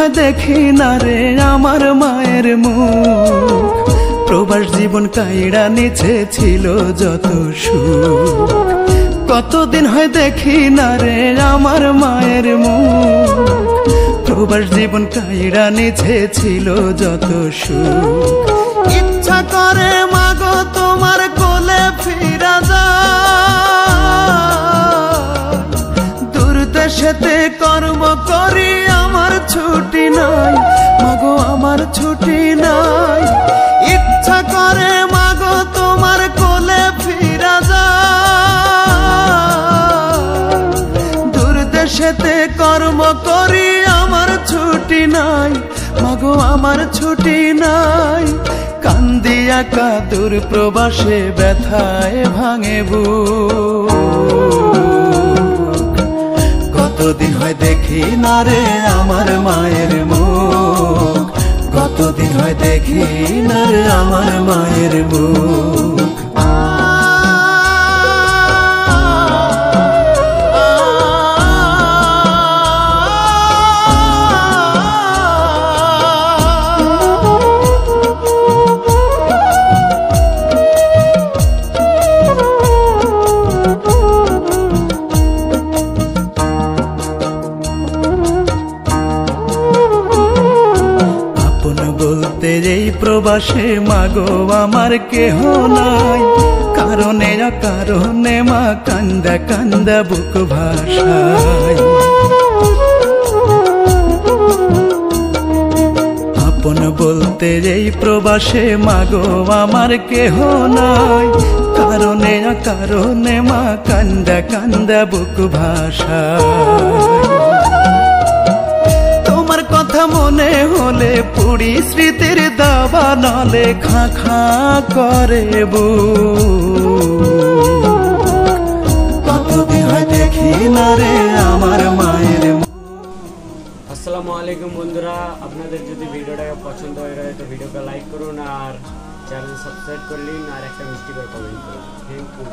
হয় দেখি না রে আমার মায়ের মুখ। প্রবাস জীবন কাইড়া নিচে ছিল যত সুখ। কতদিন হয় দেখি না রে আমার মায়ের মুখ। প্রবাস জীবন কাইড়া নিচে ছিল যত সুখ। ইচ্ছা করে মাগো তোমার কোলে ফিরা যায়, দূর দেশেতে কর্ম করি আমার ছুটি নাই, মাগো আমার ছুটি নাই। ইচ্ছা করে মাগো তোমার কোলে ফিরা যায়, দূর দেশেতে কর্ম করি আমার ছুটি নাই, মাগো আমার ছুটি নাই। কান্দিয়া কাদুর প্রবাসে ব্যথায় ভাঙে বুক। কতদিন হয় দেখি না রে আমার মায়ের মুখ। কতদিন হয় দেখি না রে আমার মায়ের মুখ। এই প্রবাসে মাগো আমার কেহ নাই, কারণে কারণে মা কান্দা কান্দা বুক ভাষায়। আপন বলতে এই প্রবাসে মাগো আমার কেহ নাই, কারণে কারণে মা কান্দা কান্দা বুক ভাষায়। কথা মনে হলে পুরি স্মৃতির দাবা নালে খা খা করে বুক। কতদিন হয় দেখি না রে আমার মায়ের। আসসালামু আলাইকুম বন্ধুরা, আপনাদের যদি ভিডিওটা পছন্দ হয়ে যায় তো ভিডিওটা লাইক করুন আর চ্যানেল সাবস্ক্রাইব করলেন আর একটা মিষ্টি করে কমেন্ট করুন। Thank you.